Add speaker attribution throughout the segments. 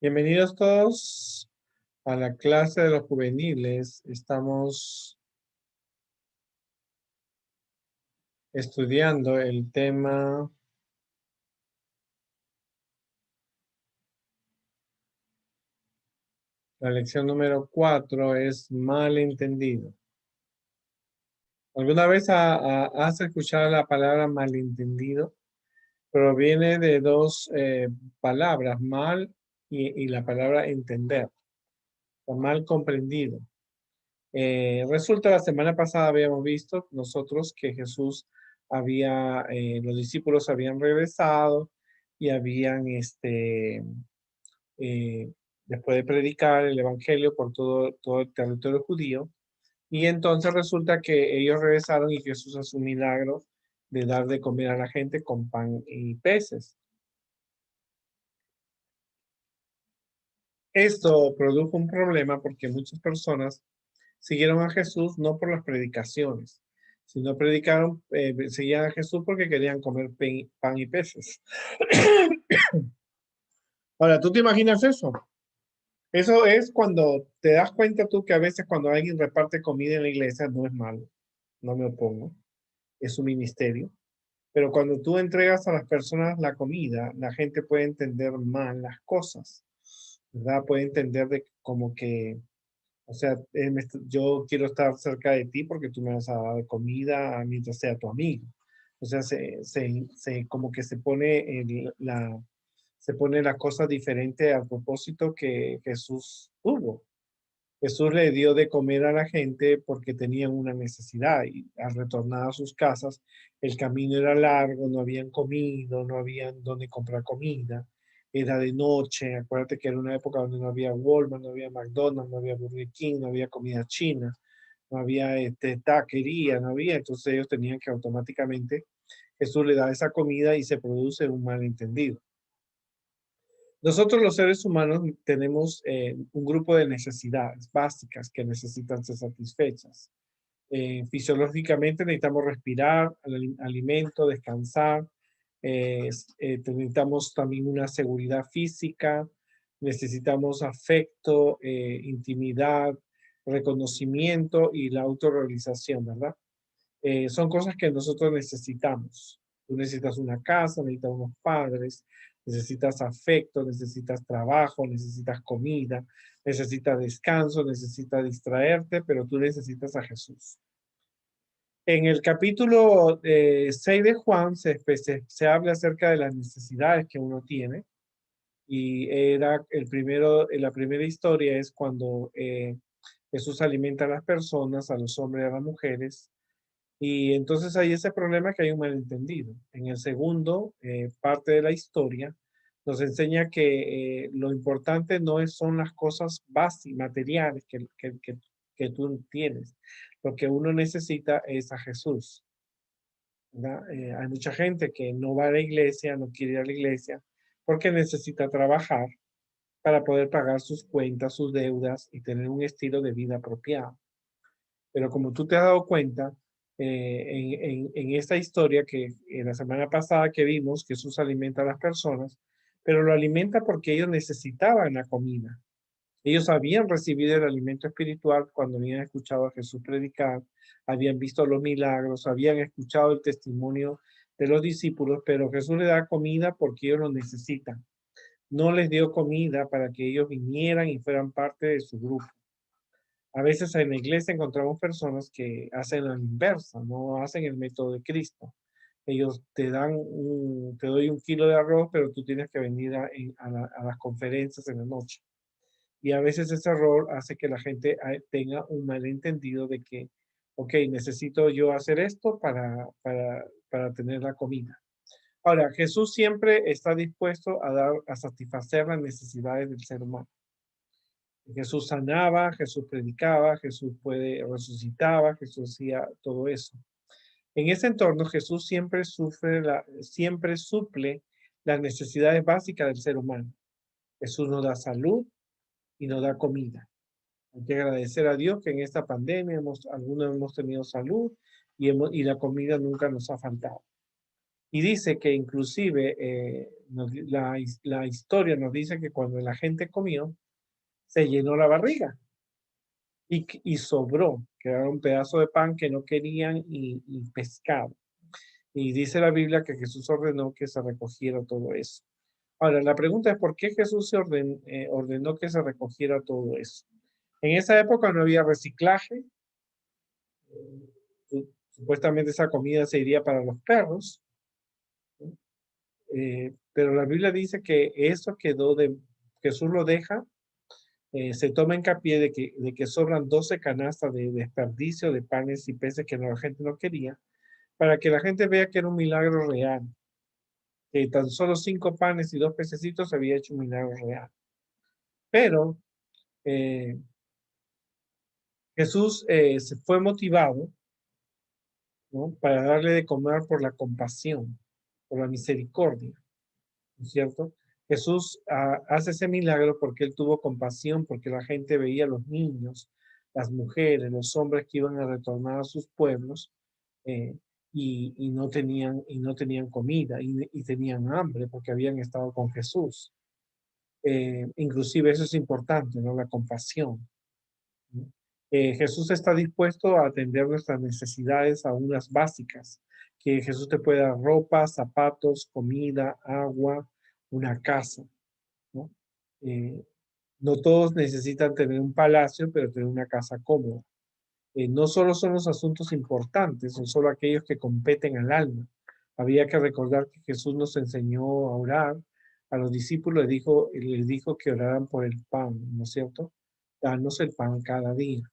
Speaker 1: Bienvenidos todos a la clase de los juveniles. Estamos estudiando el tema, la lección número 4 es malentendido. ¿Alguna vez has escuchado la palabra malentendido? Proviene de dos palabras, mal y la palabra entender, o mal comprendido. Resulta, la semana pasada habíamos visto nosotros que Jesús los discípulos habían regresado y habían, eh, después de predicar el evangelio por todo el territorio judío, y entonces resulta que ellos regresaron y Jesús hace un milagro de dar de comer a la gente con pan y peces. Esto produjo un problema porque muchas personas siguieron a Jesús no por las predicaciones, sino seguían a Jesús porque querían comer pan y peces. Ahora, ¿tú te imaginas eso? Eso es cuando te das cuenta tú que a veces cuando alguien reparte comida en la iglesia no es malo, no me opongo, es un ministerio. Pero cuando tú entregas a las personas la comida, la gente puede entender mal las cosas, ¿verdad? Puede entender de como que, o sea, yo quiero estar cerca de ti porque tú me vas a dar comida mientras sea tu amigo. O sea, como que se pone la cosa diferente al propósito que Jesús tuvo. Jesús le dio de comer a la gente porque tenían una necesidad y al retornar a sus casas, el camino era largo, no habían comido, no habían dónde comprar comida, era de noche, acuérdate que era una época donde no había Walmart, no había McDonald's, no había Burger King, no había comida china, no había taquería, no había, entonces ellos tenían que automáticamente, Jesús le da esa comida y se produce un malentendido. Nosotros los seres humanos tenemos un grupo de necesidades básicas que necesitan ser satisfechas. Fisiológicamente necesitamos respirar, alimento, descansar. Necesitamos también una seguridad física, necesitamos afecto, intimidad, reconocimiento y la autorrealización, ¿verdad? Son cosas que nosotros necesitamos. Tú necesitas una casa, necesitas unos padres, necesitas afecto, necesitas trabajo, necesitas comida, necesitas descanso, necesitas distraerte, pero tú necesitas a Jesús. En el capítulo 6 de Juan se habla acerca de las necesidades que uno tiene y la primera historia es cuando Jesús alimenta a las personas, a los hombres y a las mujeres. Y entonces hay ese problema que hay un malentendido. En el segundo, parte de la historia, nos enseña que lo importante son las cosas básicas, materiales que tú tienes. Lo que uno necesita es a Jesús, ¿verdad? Hay mucha gente que no va a la iglesia, no quiere ir a la iglesia, porque necesita trabajar para poder pagar sus cuentas, sus deudas y tener un estilo de vida apropiado. Pero como tú te has dado cuenta, en esta historia que en la semana pasada que vimos, Jesús alimenta a las personas, pero lo alimenta porque ellos necesitaban la comida. Ellos habían recibido el alimento espiritual cuando habían escuchado a Jesús predicar, habían visto los milagros, habían escuchado el testimonio de los discípulos, pero Jesús les da comida porque ellos lo necesitan. No les dio comida para que ellos vinieran y fueran parte de su grupo. A veces en la iglesia encontramos personas que hacen la inversa, no hacen el método de Cristo. Ellos te doy un kilo de arroz, pero tú tienes que venir a las conferencias en la noche. Y a veces ese error hace que la gente tenga un malentendido de que, ok, necesito yo hacer esto para tener la comida. Ahora, Jesús siempre está dispuesto a satisfacer las necesidades del ser humano. Jesús sanaba, Jesús predicaba, resucitaba, Jesús hacía todo eso. En ese entorno, Jesús siempre suple las necesidades básicas del ser humano. Jesús nos da salud y nos da comida. Hay que agradecer a Dios que en esta pandemia algunos hemos tenido salud y la comida nunca nos ha faltado. Y dice que inclusive la historia nos dice que cuando la gente comió, se llenó la barriga y sobró, que era un pedazo de pan que no querían y pescado. Y dice la Biblia que Jesús ordenó que se recogiera todo eso. Ahora, la pregunta es por qué Jesús ordenó que se recogiera todo eso. En esa época no había reciclaje, supuestamente esa comida se iría para los perros, pero la Biblia dice que eso quedó Jesús lo deja, se toma hincapié de que sobran 12 canastas de desperdicio de panes y peces que la gente no quería, para que la gente vea que era un milagro real, que tan solo 5 panes y 2 pececitos había hecho un milagro real. Pero eh, Jesús se fue motivado, ¿no?, para darle de comer por la compasión, por la misericordia, ¿no es cierto? Jesús hace ese milagro porque él tuvo compasión, porque la gente veía a los niños, las mujeres, los hombres que iban a retornar a sus pueblos eh, y no tenían comida y tenían hambre porque habían estado con Jesús. Inclusive eso es importante, ¿no? La compasión. Jesús está dispuesto a atender nuestras necesidades, aún las básicas, que Jesús te pueda dar ropa, zapatos, comida, agua, una casa, ¿no? Eh, no todos necesitan tener un palacio, pero tener una casa cómoda. No solo son los asuntos importantes, son solo aquellos que competen al alma. Había que recordar que Jesús nos enseñó a orar. A los discípulos les dijo que oraran por el pan, ¿no es cierto? Danos el pan cada día.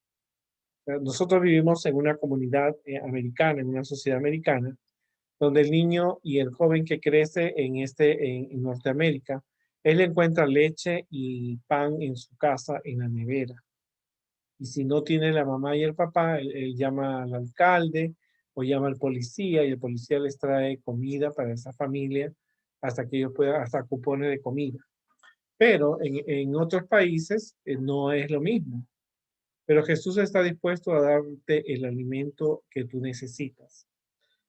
Speaker 1: Nosotros vivimos en una comunidad americana, en una sociedad americana, donde el niño y el joven que crece en Norteamérica, él encuentra leche y pan en su casa, en la nevera. Y si no tiene la mamá y el papá, él llama al alcalde o llama al policía y el policía les trae comida para esa familia hasta que ellos puedan, hasta cupones de comida. Pero en otros países no es lo mismo. Pero Jesús está dispuesto a darte el alimento que tú necesitas.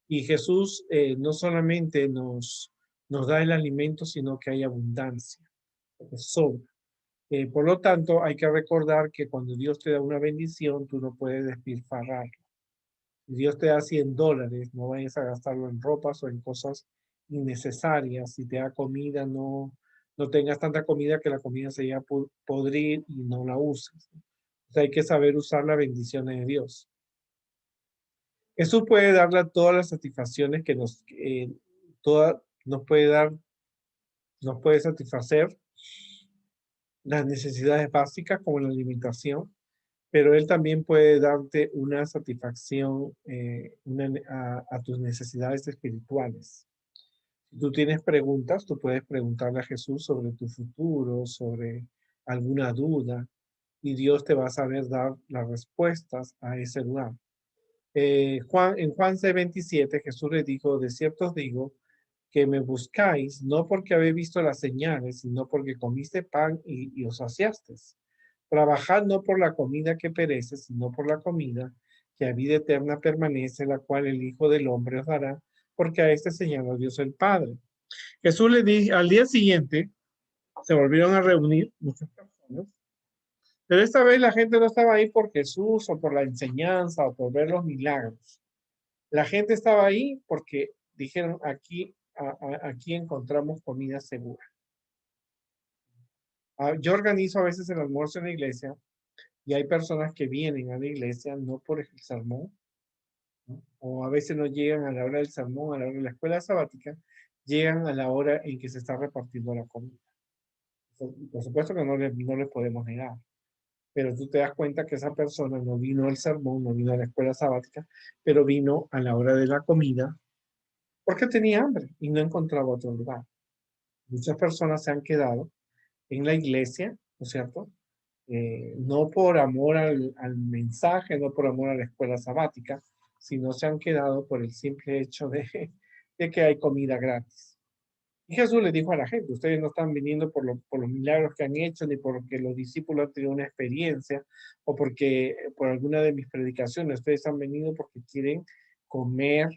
Speaker 1: Y Jesús no solamente nos da el alimento, sino que hay abundancia, que sobra. Por lo tanto, hay que recordar que cuando Dios te da una bendición, tú no puedes despilfarrarla. Si Dios te da $100, no vayas a gastarlo en ropas o en cosas innecesarias. Si te da comida, no tengas tanta comida que la comida se vaya a podrir y no la uses. O sea, hay que saber usar las bendiciones de Dios. Eso puede darle todas las satisfacciones que nos puede dar, nos puede satisfacer las necesidades básicas como la alimentación, pero Él también puede darte una satisfacción a tus necesidades espirituales. Si tú tienes preguntas, tú puedes preguntarle a Jesús sobre tu futuro, sobre alguna duda, y Dios te va a saber dar las respuestas a ese lugar. En Juan 6:27, Jesús le dijo: de cierto os digo que me buscáis, no porque habéis visto las señales, sino porque comiste pan y os saciasteis. Trabajad no por la comida que perece, sino por la comida que a vida eterna permanece, la cual el Hijo del Hombre os dará, porque a este señaló Dios el Padre. Jesús le dijo, al día siguiente se volvieron a reunir muchas personas, pero esta vez la gente no estaba ahí por Jesús o por la enseñanza o por ver los milagros. La gente estaba ahí porque dijeron, aquí encontramos comida segura. Yo organizo a veces el almuerzo en la iglesia y hay personas que vienen a la iglesia no por el sermón, ¿no? O a veces no llegan a la hora del sermón, a la hora de la escuela sabática, llegan a la hora en que se está repartiendo la comida. Por supuesto que no le podemos negar, pero tú te das cuenta que esa persona no vino al sermón, no vino a la escuela sabática, pero vino a la hora de la comida porque tenía hambre y no encontraba otro lugar. Muchas personas se han quedado en la iglesia, ¿no es cierto? No por amor al mensaje, no por amor a la escuela sabática, sino se han quedado por el simple hecho de que hay comida gratis. Y Jesús le dijo a la gente, ustedes no están viniendo por los milagros que han hecho, ni porque los discípulos han tenido una experiencia, o porque por alguna de mis predicaciones, ustedes han venido porque quieren comer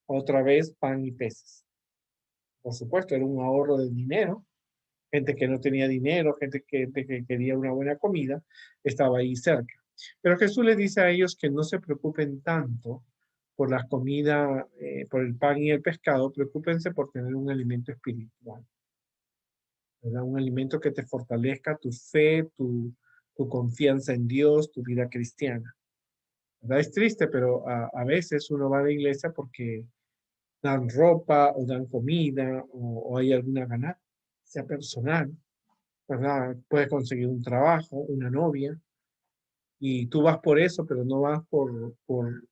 Speaker 1: otra vez pan y peces. Por supuesto, era un ahorro de dinero. Gente que no tenía dinero, gente que quería una buena comida, estaba ahí cerca. Pero Jesús les dice a ellos que no se preocupen tanto por la comida, por el pan y el pescado, preocúpense por tener un alimento espiritual, ¿verdad? Un alimento que te fortalezca tu fe, tu confianza en Dios, tu vida cristiana. ¿Verdad? Es triste, pero a veces uno va a la iglesia porque dan ropa o dan comida o hay alguna ganancia personal, ¿verdad? Puedes conseguir un trabajo, una novia, y tú vas por eso, pero no vas por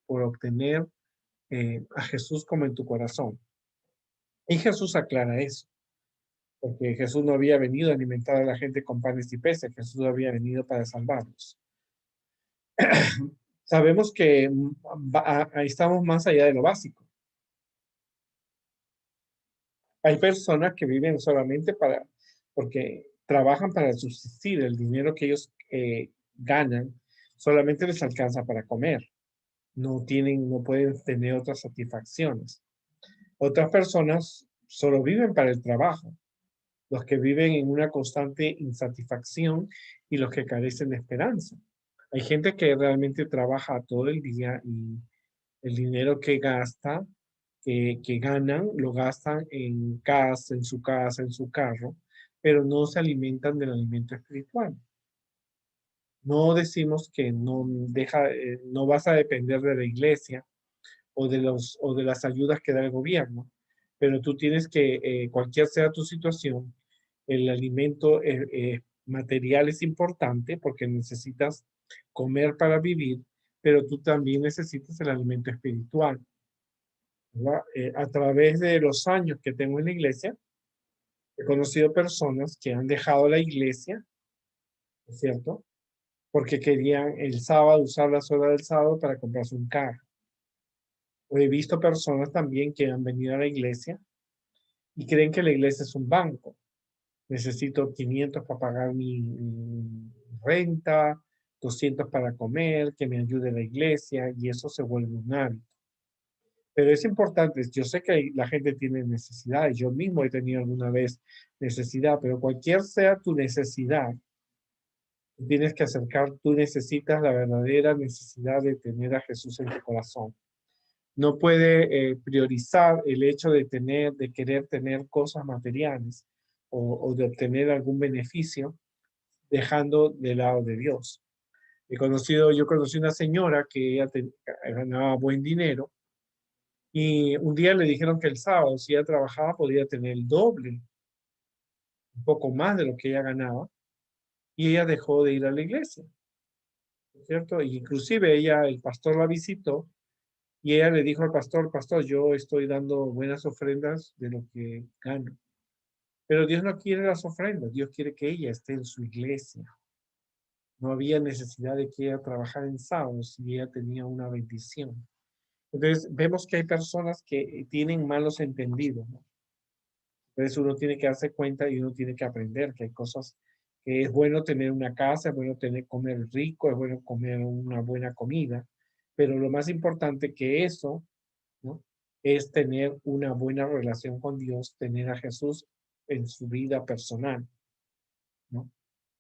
Speaker 1: obtener a Jesús como en tu corazón. Y Jesús aclara eso, porque Jesús no había venido a alimentar a la gente con panes y peces, Jesús había venido para salvarlos. Sabemos que estamos más allá de lo básico. Hay personas que viven solamente porque trabajan para subsistir, el dinero que ellos ganan solamente les alcanza para comer. No pueden tener otras satisfacciones. Otras personas solo viven para el trabajo, los que viven en una constante insatisfacción y los que carecen de esperanza. Hay gente que realmente trabaja todo el día y el dinero que gasta, que ganan, lo gastan en su casa, en su carro, pero no se alimentan del alimento espiritual. No decimos que no vas a depender de la iglesia o de las ayudas que da el gobierno, pero tú tienes que, cualquier sea tu situación, el alimento material es importante porque necesitas comer para vivir, pero tú también necesitas el alimento espiritual, ¿verdad? A través de los años que tengo en la iglesia, he conocido personas que han dejado la iglesia, ¿es cierto? Porque querían el sábado usar las horas del sábado para comprarse un carro. He visto personas también que han venido a la iglesia y creen que la iglesia es un banco. Necesito 500 para pagar mi renta, 200 para comer, que me ayude la iglesia y eso se vuelve un hábito. Pero es importante, yo sé que la gente tiene necesidades, yo mismo he tenido alguna vez necesidad, pero cualquier sea tu necesidad, tienes que acercar, tú necesitas la verdadera necesidad de tener a Jesús en tu corazón. No puede priorizar el hecho de querer tener cosas materiales o de obtener algún beneficio dejando de lado de Dios. Yo conocí una señora que ganaba buen dinero y un día le dijeron que el sábado, si ella trabajaba, podía tener el doble, un poco más de lo que ella ganaba, y ella dejó de ir a la iglesia, ¿cierto? Y inclusive el pastor la visitó y ella le dijo al pastor, pastor, yo estoy dando buenas ofrendas de lo que gano. Pero Dios no quiere las ofrendas, Dios quiere que ella esté en su iglesia. No había necesidad de que ella trabajara en sábados si ella tenía una bendición. Entonces, vemos que hay personas que tienen malos entendidos, ¿no? Entonces, uno tiene que darse cuenta y uno tiene que aprender que hay cosas que es bueno tener una casa, es bueno comer rico, es bueno comer una buena comida, pero lo más importante que eso, ¿no? Es tener una buena relación con Dios, tener a Jesús en su vida personal, ¿no?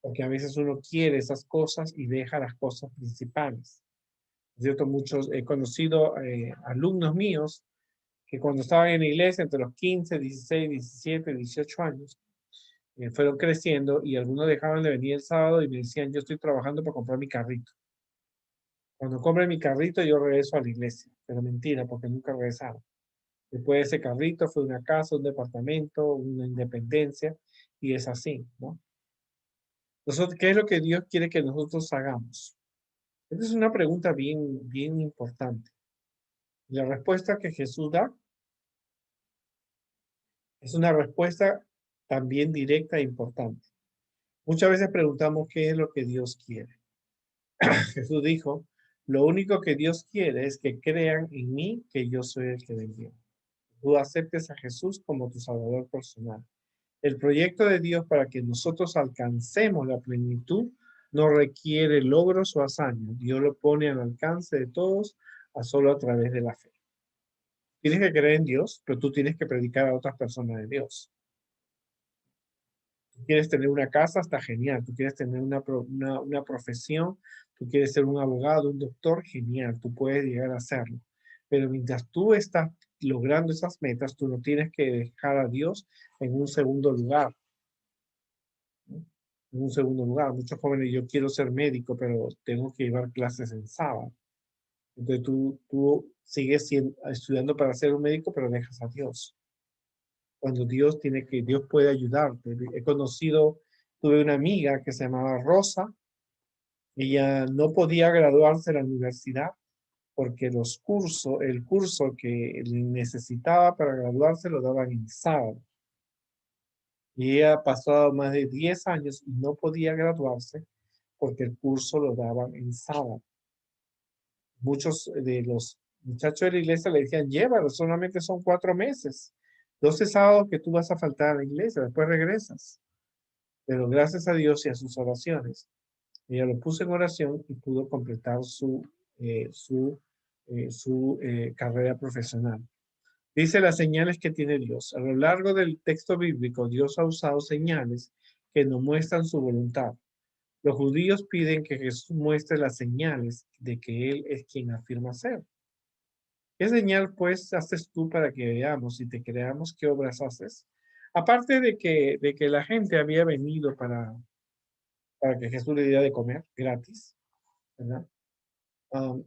Speaker 1: Porque a veces uno quiere esas cosas y deja las cosas principales. Es cierto, he conocido alumnos míos que cuando estaban en la iglesia, entre los 15, 16, 17, 18 años, fueron creciendo y algunos dejaban de venir el sábado y me decían, yo estoy trabajando para comprar mi carrito. Cuando compre mi carrito, yo regreso a la iglesia. Pero mentira, porque nunca regresaron. Después de ese carrito fue una casa, un departamento, una independencia, y es así, ¿no? Nosotros, ¿qué es lo que Dios quiere que nosotros hagamos? Esta es una pregunta bien, bien importante. La respuesta que Jesús da es una respuesta también directa e importante. Muchas veces preguntamos qué es lo que Dios quiere. Jesús dijo, lo único que Dios quiere es que crean en mí que yo soy el que envió. Tú aceptes a Jesús como tu Salvador personal. El proyecto de Dios para que nosotros alcancemos la plenitud no requiere logros o hazañas. Dios lo pone al alcance de todos solo a través de la fe. Tienes que creer en Dios, pero tú tienes que predicar a otras personas de Dios. Tú quieres tener una casa, está genial. Tú quieres tener una profesión, tú quieres ser un abogado, un doctor, genial. Tú puedes llegar a hacerlo. Pero mientras tú estás logrando esas metas, tú no tienes que dejar a Dios en un segundo lugar. ¿No? En un segundo lugar. Muchos jóvenes, yo quiero ser médico, pero tengo que llevar clases en sábado. Entonces tú sigues estudiando para ser un médico, pero dejas a Dios. Cuando Dios puede ayudarte. Tuve una amiga que se llamaba Rosa. Ella no podía graduarse de la universidad porque el curso que necesitaba para graduarse lo daban en sábado. Y ella ha pasado más de 10 años y no podía graduarse porque el curso lo daban en sábado. Muchos de los muchachos de la iglesia le decían, llévalo, solamente son 4 meses. 12 sábados que tú vas a faltar a la iglesia, después regresas. Pero gracias a Dios y a sus oraciones, ella lo puso en oración y pudo completar su carrera profesional. Dice las señales que tiene Dios. A lo largo del texto bíblico, Dios ha usado señales que nos muestran su voluntad. Los judíos piden que Jesús muestre las señales de que Él es quien afirma ser. ¿Qué señal pues haces tú para que veamos y te creamos qué obras haces? Aparte de que la gente había venido para que Jesús le diera de comer gratis, ¿verdad?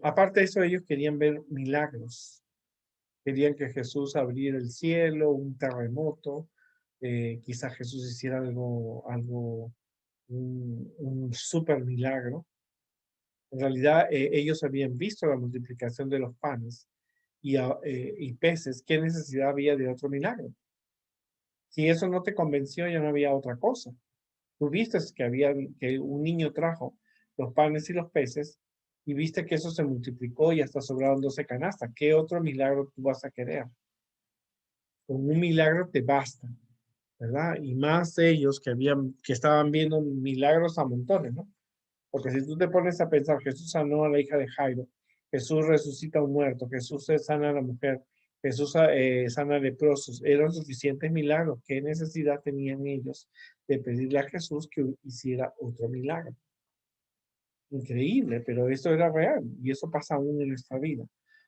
Speaker 1: Aparte de eso, ellos querían ver milagros. Querían que Jesús abriera el cielo, un terremoto, quizás Jesús hiciera un super milagro. En realidad, ellos habían visto la multiplicación de los panes y peces. ¿Qué necesidad había de otro milagro? Si eso no te convenció, ya no había otra cosa. Tú viste que un niño trajo los panes y los peces y viste que eso se multiplicó y hasta sobraron 12 canastas. ¿Qué otro milagro tú vas a querer? Con un milagro te basta, ¿verdad? Y más ellos que estaban viendo milagros a montones, ¿no? Porque si tú te pones a pensar, Jesús sanó a la hija de Jairo, Jesús resucita a un muerto, Jesús sana a la mujer, Jesús sana a leprosos, eran suficientes milagros. ¿Qué necesidad tenían ellos de pedirle a Jesús que hiciera otro milagro? Increíble, pero esto era real y eso pasa aún en nuestra vida.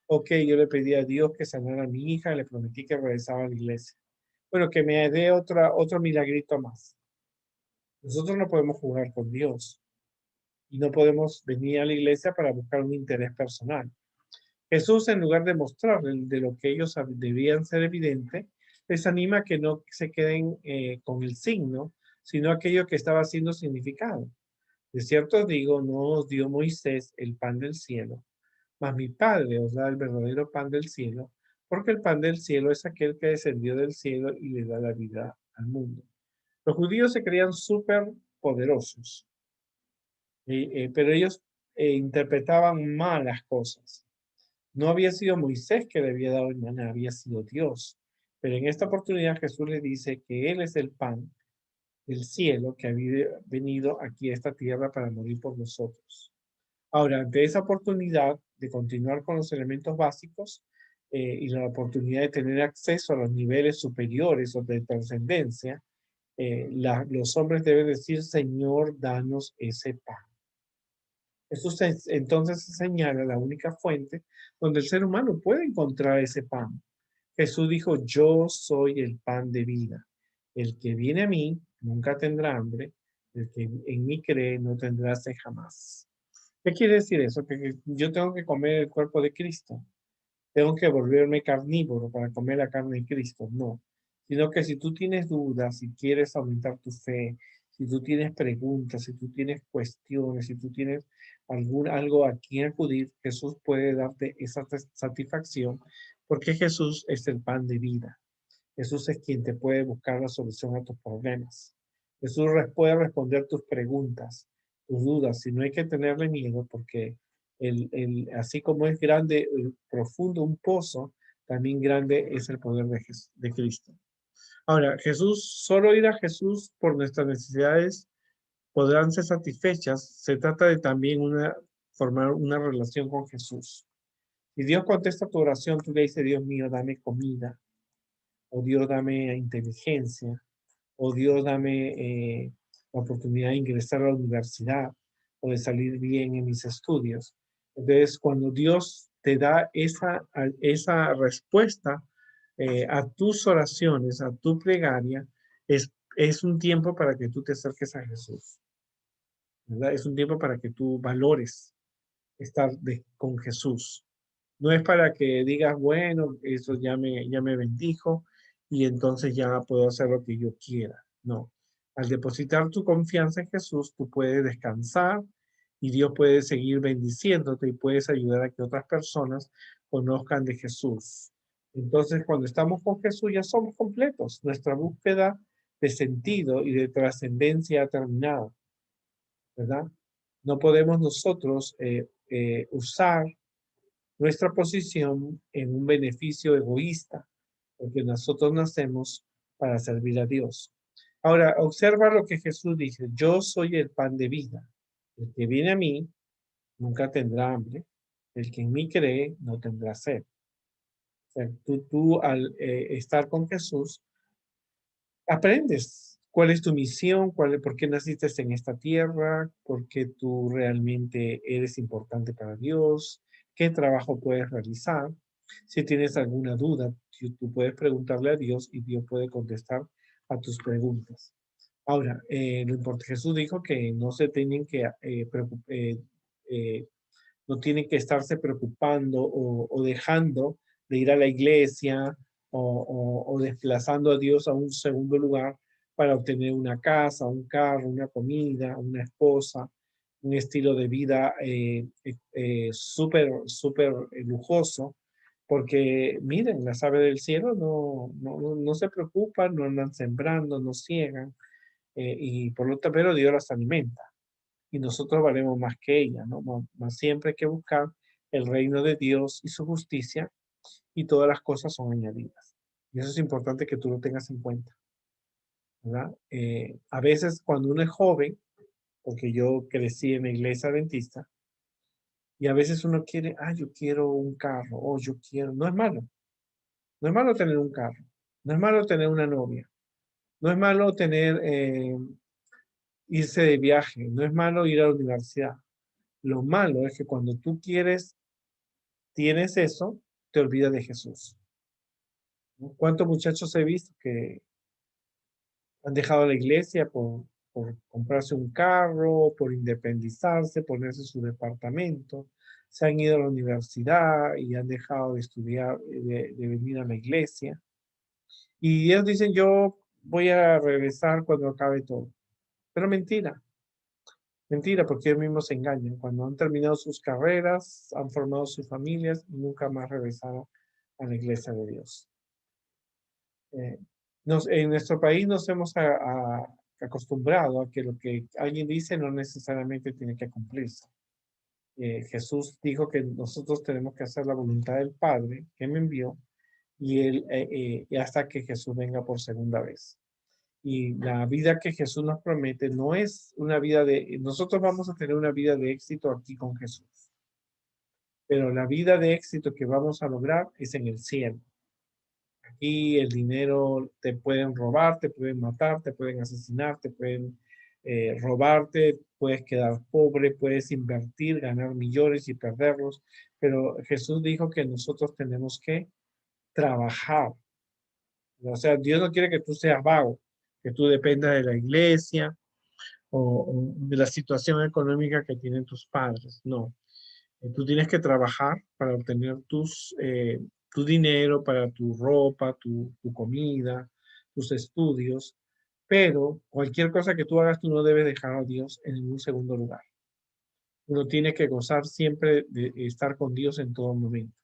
Speaker 1: Ok, yo le pedí a Dios que sanara a mi hija, le prometí que regresaba a la iglesia. Bueno, que me dé otro milagrito más. Nosotros no podemos jugar con Dios y no podemos venir a la iglesia para buscar un interés personal. Jesús, en lugar de mostrarles de lo que ellos debían ser evidente, les anima a que no se queden con el signo, sino aquello que estaba siendo significado. De cierto os digo, no os dio Moisés el pan del cielo, mas mi Padre os da el verdadero pan del cielo, porque el pan del cielo es aquel que descendió del cielo y le da la vida al mundo. Los judíos se creían súper poderosos, pero ellos interpretaban mal las cosas. No había sido Moisés que le había dado el maná, había sido Dios. Pero en esta oportunidad Jesús le dice que Él es el pan del cielo que había venido aquí a esta tierra para morir por nosotros. Ahora, ante esa oportunidad de continuar con los elementos básicos y la oportunidad de tener acceso a los niveles superiores o de trascendencia, los hombres deben decir, Señor, danos ese pan. Entonces se señala la única fuente donde el ser humano puede encontrar ese pan. Jesús dijo, yo soy el pan de vida. El que viene a mí nunca tendrá hambre. El que en mí cree no tendrá sed jamás. ¿Qué quiere decir eso? Que yo tengo que comer el cuerpo de Cristo. Tengo que volverme carnívoro para comer la carne de Cristo. No. Sino que si tú tienes dudas, si quieres aumentar tu fe, si tú tienes preguntas, si tú tienes cuestiones, si tú tienes algo a quien acudir, Jesús puede darte esa satisfacción porque Jesús es el pan de vida. Jesús es quien te puede buscar la solución a tus problemas. Jesús puede responder tus preguntas, tus dudas, y no hay que tenerle miedo porque así como es grande, profundo un pozo, también grande es el poder de Cristo. Ahora, solo ir a Jesús por nuestras necesidades podrán ser satisfechas. Se trata de también formar una relación con Jesús. Y Dios contesta tu oración, tú le dices, Dios mío, dame comida, o Dios, dame inteligencia, o Dios, dame la oportunidad de ingresar a la universidad, o de salir bien en mis estudios. Entonces, cuando Dios te da esa respuesta a tus oraciones, a tu plegaria, es un tiempo para que tú te acerques a Jesús, ¿verdad? Es un tiempo para que tú valores estar con Jesús. No es para que digas, bueno, eso ya me bendijo y entonces ya puedo hacer lo que yo quiera. No. Al depositar tu confianza en Jesús, tú puedes descansar y Dios puede seguir bendiciéndote y puedes ayudar a que otras personas conozcan de Jesús. Entonces, cuando estamos con Jesús, ya somos completos. Nuestra búsqueda de sentido y de trascendencia ha terminado, ¿verdad? No podemos nosotros usar nuestra posición en un beneficio egoísta, porque nosotros nacemos para servir a Dios. Ahora, observa lo que Jesús dice, yo soy el pan de vida. El que viene a mí nunca tendrá hambre, el que en mí cree no tendrá sed. O sea, tú al estar con Jesús, aprendes cuál es tu misión, por qué naciste en esta tierra, por qué tú realmente eres importante para Dios, qué trabajo puedes realizar. Si tienes alguna duda, tú puedes preguntarle a Dios y Dios puede contestar a tus preguntas. Ahora, Jesús dijo que no se tienen que no tienen que estarse preocupando o dejando de ir a la iglesia o desplazando a Dios a un segundo lugar para obtener una casa, un carro, una comida, una esposa, un estilo de vida súper lujoso, porque miren, las aves del cielo no se preocupan, no andan sembrando, no ciegan, y por lo tanto, pero Dios las alimenta y nosotros valemos más que ella, ¿no? Más siempre hay que buscar el reino de Dios y su justicia y todas las cosas son añadidas. Y eso es importante que tú lo tengas en cuenta, ¿verdad? A veces cuando uno es joven, porque yo crecí en la iglesia adventista, y a veces uno quiere, yo quiero un carro, o yo quiero, no es malo tener un carro, no es malo tener una novia, no es malo tener, irse de viaje, no es malo ir a la universidad. Lo malo es que cuando tú tienes eso, te olvidas de Jesús, ¿no? ¿Cuántos muchachos he visto que han dejado la iglesia por comprarse un carro, por independizarse, ponerse su departamento, se han ido a la universidad y han dejado de estudiar, de venir a la iglesia? Y ellos dicen, yo voy a regresar cuando acabe todo. Pero mentira, mentira, porque ellos mismos se engañan. Cuando han terminado sus carreras, han formado sus familias y nunca más regresaron a la iglesia de Dios. Eh, en nuestro país nos hemos acostumbrado a que lo que alguien dice no necesariamente tiene que cumplirse. Jesús dijo que nosotros tenemos que hacer la voluntad del Padre que me envió y hasta que Jesús venga por segunda vez. Y la vida que Jesús nos promete no es una vida nosotros vamos a tener una vida de éxito aquí con Jesús, pero la vida de éxito que vamos a lograr es en el cielo. Aquí el dinero te pueden robar, te pueden matar, te pueden asesinar, te pueden robarte, puedes quedar pobre, puedes invertir, ganar millones y perderlos, pero Jesús dijo que nosotros tenemos que trabajar. O sea, Dios no quiere que tú seas vago, que tú dependas de la iglesia o de la situación económica que tienen tus padres. No, tú tienes que trabajar para obtener tu dinero, para tu ropa, tu comida, tus estudios, pero cualquier cosa que tú hagas, tú no debes dejar a Dios en ningún segundo lugar. Uno tiene que gozar siempre de estar con Dios en todo momento.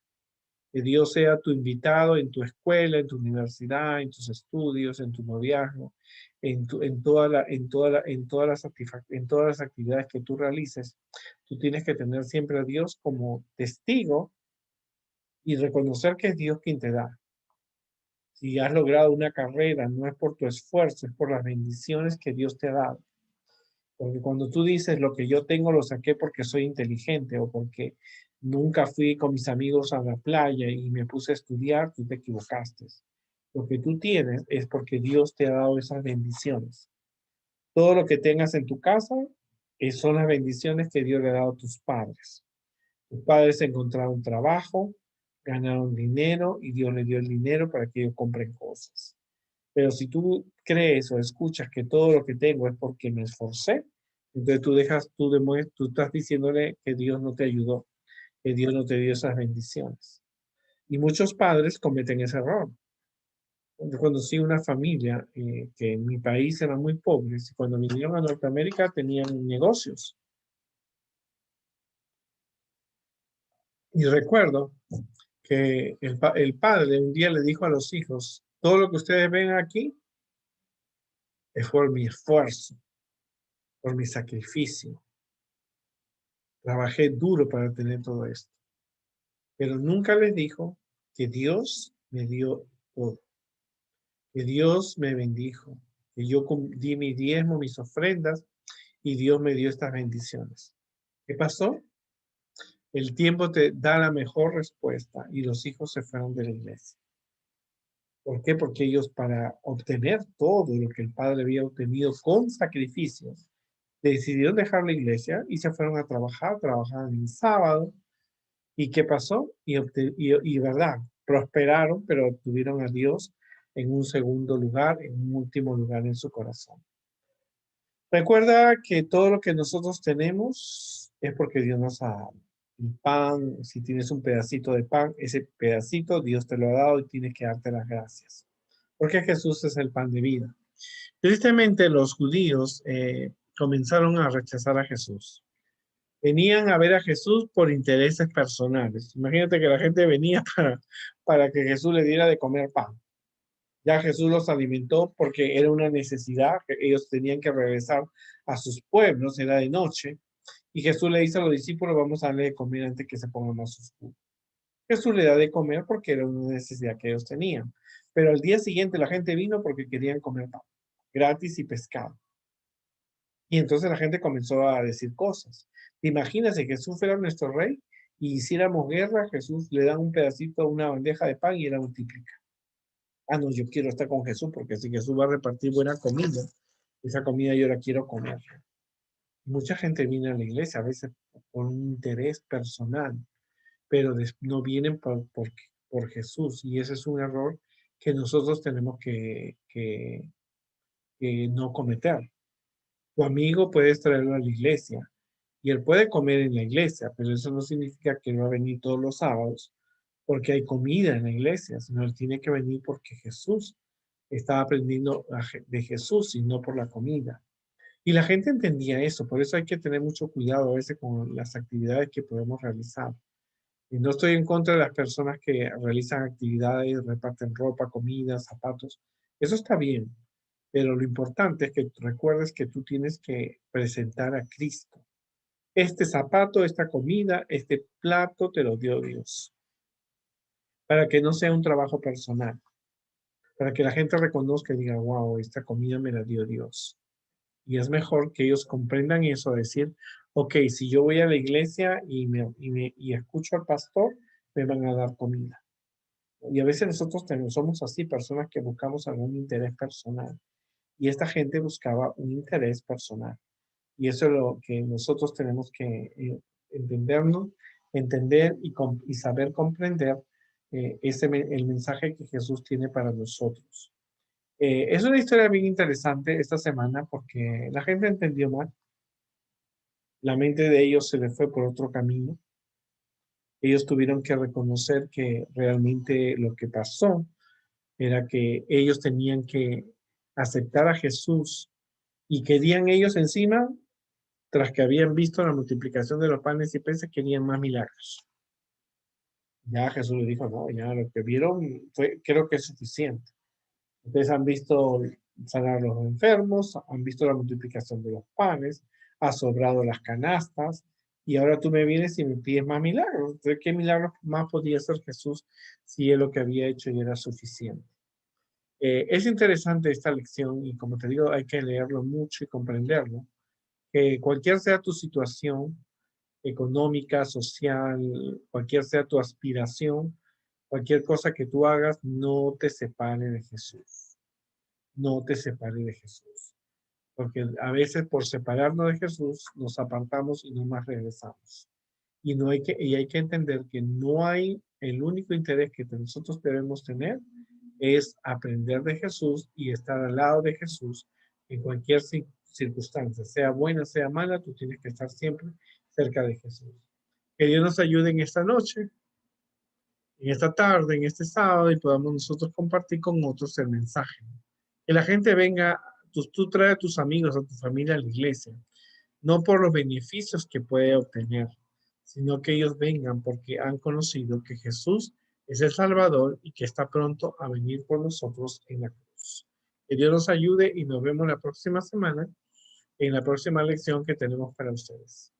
Speaker 1: Que Dios sea tu invitado en tu escuela, en tu universidad, en tus estudios, en tu noviazgo, en todas las actividades que tú realices. Tú tienes que tener siempre a Dios como testigo y reconocer que es Dios quien te da. Si has logrado una carrera, no es por tu esfuerzo, es por las bendiciones que Dios te ha dado. Porque cuando tú dices lo que yo tengo lo saqué porque soy inteligente o porque Nunca fui con mis amigos a la playa y me puse a estudiar, tú te equivocaste. Lo que tú tienes es porque Dios te ha dado esas bendiciones. Todo lo que tengas en tu casa son las bendiciones que Dios le ha dado a tus padres. Tus padres encontraron trabajo, ganaron dinero y Dios le dio el dinero para que ellos compren cosas. Pero si tú crees o escuchas que todo lo que tengo es porque me esforcé, entonces tú estás diciéndole que Dios no te ayudó, que Dios no te dio esas bendiciones. Y muchos padres cometen ese error. Yo conocí una familia que en mi país eran muy pobres y cuando vinieron a Norteamérica tenían negocios. Y recuerdo que el padre un día le dijo a los hijos, todo lo que ustedes ven aquí es por mi esfuerzo, por mi sacrificio. Trabajé duro para tener todo esto. Pero nunca les dijo que Dios me dio todo, que Dios me bendijo, que yo di mi diezmo, mis ofrendas y Dios me dio estas bendiciones. ¿Qué pasó? El tiempo te da la mejor respuesta y los hijos se fueron de la iglesia. ¿Por qué? Porque ellos para obtener todo lo que el padre había obtenido con sacrificios, decidieron dejar la iglesia y se fueron a trabajar, trabajaban el sábado. ¿Y qué pasó? Y verdad, prosperaron, pero tuvieron a Dios en un segundo lugar, en un último lugar en su corazón. Recuerda que todo lo que nosotros tenemos es porque Dios nos ha dado. El pan, si tienes un pedacito de pan, ese pedacito Dios te lo ha dado y tienes que darte las gracias. Porque Jesús es el pan de vida. Tristemente, los judíos comenzaron a rechazar a Jesús. Venían a ver a Jesús por intereses personales. Imagínate que la gente venía para que Jesús le diera de comer pan. Ya Jesús los alimentó porque era una necesidad, que ellos tenían que regresar a sus pueblos, era de noche, y Jesús le dice a los discípulos, vamos a darle de comer antes que se ponga más oscuro. Jesús le da de comer porque era una necesidad que ellos tenían. Pero al día siguiente la gente vino porque querían comer pan, gratis y pescado. Y entonces la gente comenzó a decir cosas. Imagínense que Jesús fuera nuestro rey y hiciéramos guerra, Jesús le da un pedacito, una bandeja de pan y la multiplica. Ah, no, yo quiero estar con Jesús porque si Jesús va a repartir buena comida, esa comida yo la quiero comer. Mucha gente viene a la iglesia a veces por un interés personal, pero no vienen por Jesús y ese es un error que nosotros tenemos que no cometer. Tu amigo puedes traerlo a la iglesia y él puede comer en la iglesia, pero eso no significa que él va a venir todos los sábados porque hay comida en la iglesia, sino él tiene que venir porque Jesús está aprendiendo de Jesús y no por la comida. Y la gente entendía eso, por eso hay que tener mucho cuidado a veces con las actividades que podemos realizar. Y no estoy en contra de las personas que realizan actividades, reparten ropa, comida, zapatos. Eso está bien, pero lo importante es que recuerdes que tú tienes que presentar a Cristo. Este zapato, esta comida, este plato te lo dio Dios. Para que no sea un trabajo personal. Para que la gente reconozca y diga, wow, esta comida me la dio Dios. Y es mejor que ellos comprendan eso, decir, ok, si yo voy a la iglesia y escucho al pastor, me van a dar comida. Y a veces nosotros somos así, personas que buscamos algún interés personal. Y esta gente buscaba un interés personal. Y eso es lo que nosotros tenemos que entendernos, entender y saber comprender el mensaje que Jesús tiene para nosotros. Es una historia bien interesante esta semana porque la gente entendió mal. La mente de ellos se les fue por otro camino. Ellos tuvieron que reconocer que realmente lo que pasó era que ellos tenían que aceptar a Jesús y querían ellos encima, tras que habían visto la multiplicación de los panes y peces, querían más milagros. Ya Jesús les dijo, no, ya lo que vieron creo que es suficiente. Ustedes han visto sanar a los enfermos, han visto la multiplicación de los panes, ha sobrado las canastas, y ahora tú me vienes y me pides más milagros. Entonces, ¿qué milagros más podía hacer Jesús si él lo que había hecho ya era suficiente? Es interesante esta lección y como te digo, hay que leerlo mucho y comprenderlo. Que cualquier sea tu situación, económica, social, cualquier sea tu aspiración, cualquier cosa que tú hagas, no te separe de Jesús. No te separe de Jesús. Porque a veces por separarnos de Jesús nos apartamos y no más regresamos. Y, no hay que, y hay que entender que no hay, el único interés que nosotros debemos tener es aprender de Jesús y estar al lado de Jesús en cualquier circunstancia, sea buena, sea mala, tú tienes que estar siempre cerca de Jesús. Que Dios nos ayude en esta noche, en esta tarde, en este sábado y podamos nosotros compartir con otros el mensaje. Que la gente venga, tú trae a tus amigos, a tu familia a la iglesia, no por los beneficios que puede obtener, sino que ellos vengan porque han conocido que Jesús es el Salvador y que está pronto a venir por nosotros en la cruz. Que Dios nos ayude y nos vemos la próxima semana en la próxima lección que tenemos para ustedes.